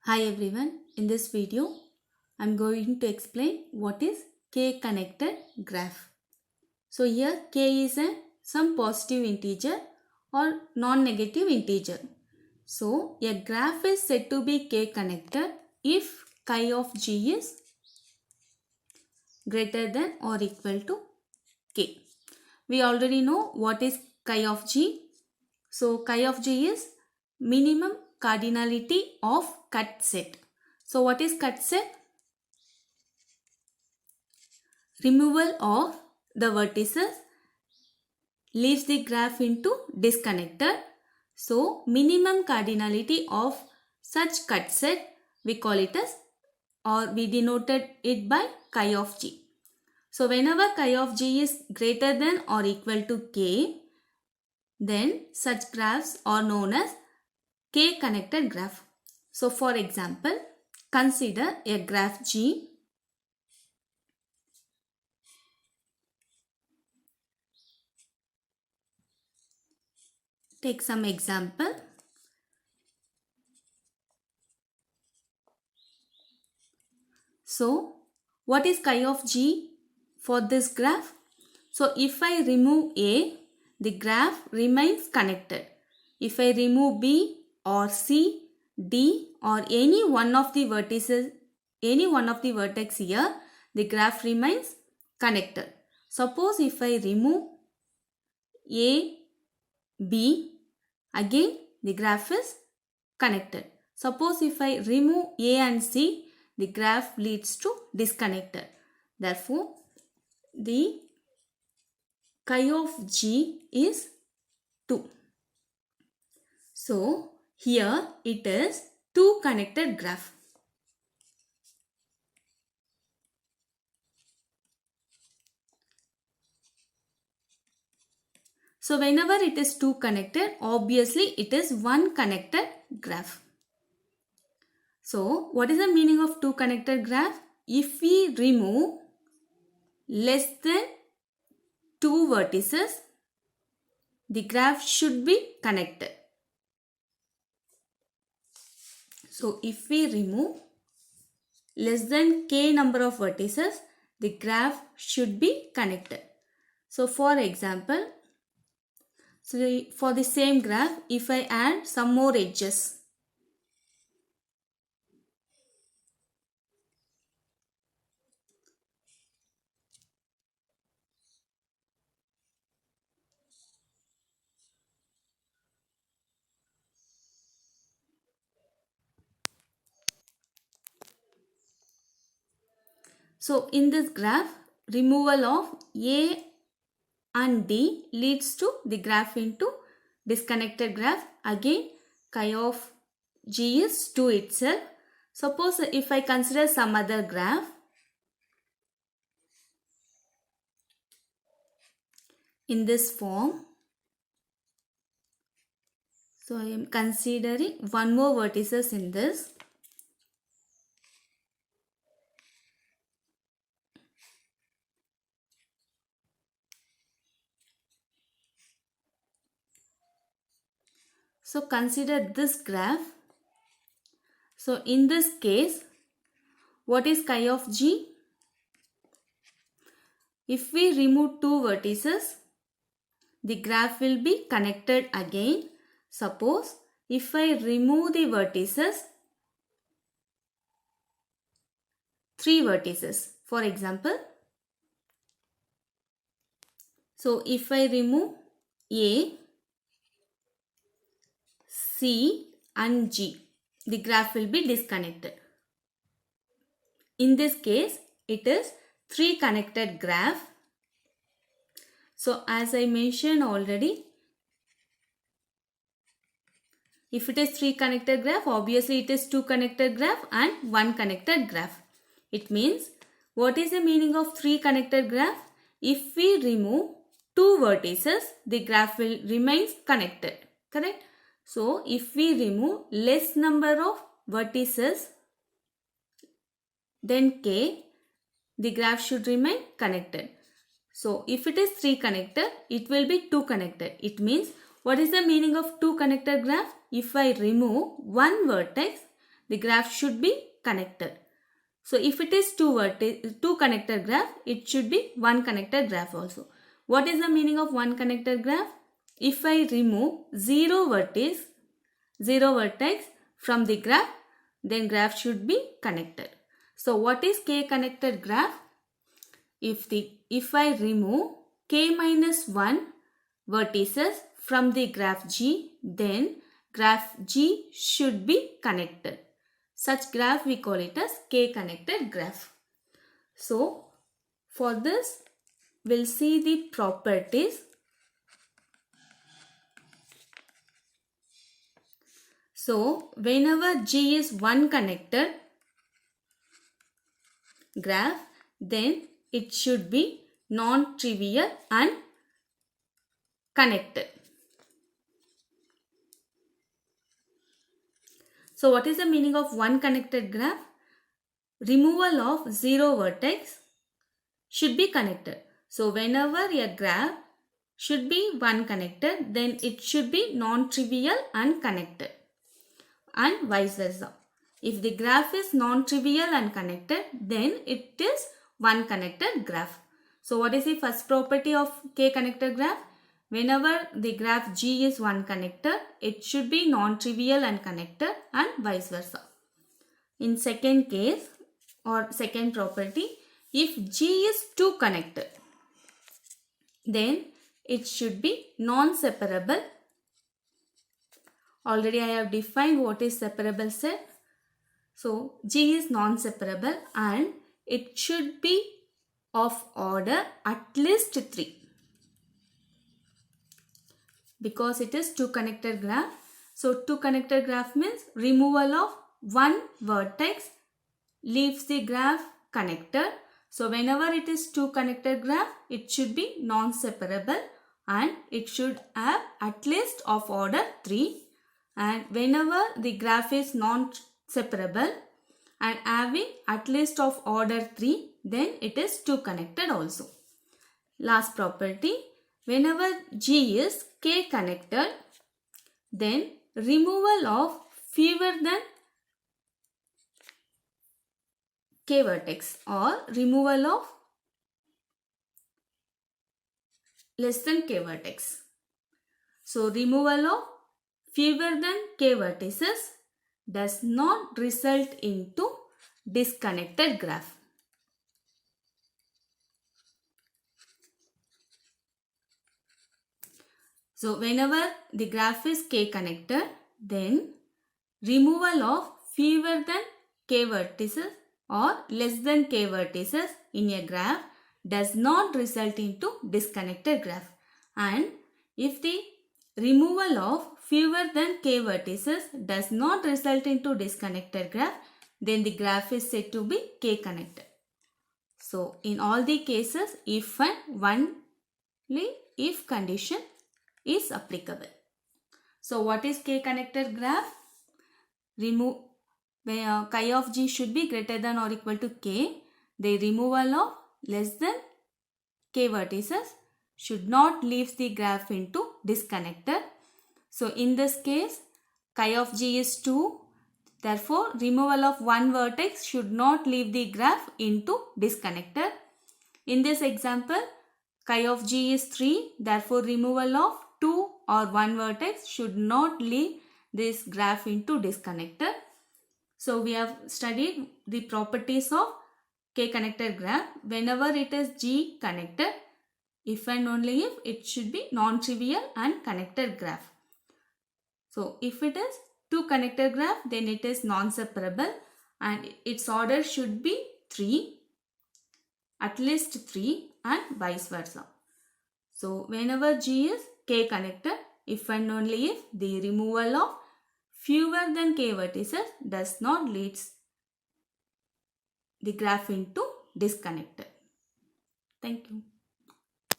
Hi everyone, in this video I am going to explain what is k-connected graph. So here k is some positive integer or non-negative integer. So a graph is said to be k-connected if chi of g is greater than or equal to k. We already know what is chi of g. So chi of g is minimum cardinality of cut set. So what is cut set? Removal of the vertices leaves the graph into disconnected. So minimum cardinality of such cut set we call it as, or we denoted it by chi of g. So whenever chi of g is greater than or equal to k, then such graphs are known as k-connected graph. So for example, consider a graph G. Take some example. So what is chi of g for this graph? So if I remove A, the graph remains connected. If I remove B or C, D or any one of the vertices, any one of the vertex here, the graph remains connected. Suppose if I remove A, B, again the graph is connected. Suppose if I remove A and C, the graph leads to disconnected. Therefore, the chi of g is 2. So, here it is 2 connected graph. So, whenever it is 2 connected, obviously it is 1 connected graph. So, what is the meaning of 2 connected graph? If we remove less than 2 vertices, the graph should be connected. So, if we remove less than k number of vertices, the graph should be connected. So, for example, for the same graph, if I add some more edges, so in this graph, removal of A and D leads to the graph into disconnected graph. Again, chi of g is 2 itself. Suppose if I consider some other graph, in this form, so I am considering one more vertices in this. So consider this graph. So in this case, what is chi of g? If we remove 2 vertices, the graph will be connected again. Suppose if I remove the vertices, 3 vertices, for example. So if I remove A, C and G, the graph will be disconnected. In this case, it is 3 connected graph. So as I mentioned already, if it is 3 connected graph, obviously it is 2 connected graph and 1 connected graph. It means, what is the meaning of 3 connected graph? If we remove 2 vertices, the graph will remain connected. Correct? So, if we remove less number of vertices than k, the graph should remain connected. So, if it is 3 connected, it will be 2 connected. It means, what is the meaning of 2 connected graph? If I remove one vertex, the graph should be connected. So if it is two connected graph, it should be one connected graph also. What is the meaning of one connected graph? If I remove zero vertex from the graph, then graph should be connected. So what is k connected graph? If I remove k minus 1 vertices from the graph G, then graph G should be connected. Such graph we call it as k connected graph. So for this we'll see the properties. So whenever G is one connected graph, then it should be non-trivial and connected. So what is the meaning of one connected graph? Removal of zero vertex should be connected. So whenever a graph should be one connected, then it should be non-trivial and connected, and vice versa. If the graph is non-trivial and connected, then it is one connected graph. So what is the first property of k connected graph? Whenever the graph G is one connected, it should be non-trivial and connected, and vice versa. In second case or second property, if G is two connected, then it should be non-separable. Already I have defined what is separable set. So G is non-separable and it should be of order at least 3. Because it is two connected graph. So two connected graph means removal of one vertex leaves the graph connected. So whenever it is two connected graph, it should be non-separable and it should have at least of order 3. And whenever the graph is non-separable and having at least of order 3, then it is two connected also. Last property, whenever G is k connected, then removal of fewer than k vertex or removal of less than k vertex. So removal of fewer than k vertices does not result into disconnected graph. So whenever the graph is k connected, then removal of fewer than k vertices or less than k vertices in a graph does not result into disconnected graph. And if the removal of fewer than k vertices does not result into disconnected graph, then the graph is said to be k connected. So in all the cases, if and only if condition is applicable. So what is k connected graph? Chi of G should be greater than or equal to k. The removal of less than k vertices should not leave the graph into disconnected. So in this case, chi of G is 2. Therefore, removal of one vertex should not leave the graph into disconnected. In this example, chi of G is 3. Therefore, removal of 2 or one vertex should not leave this graph into disconnected. So we have studied the properties of k connected graph. Whenever it is G connected, if and only if it should be non-trivial and connected graph. So if it is two connected graph, then it is non-separable and its order should be 3, at least 3, and vice versa. So whenever G is k connected, if and only if the removal of fewer than k vertices does not lead the graph into disconnected. Thank you.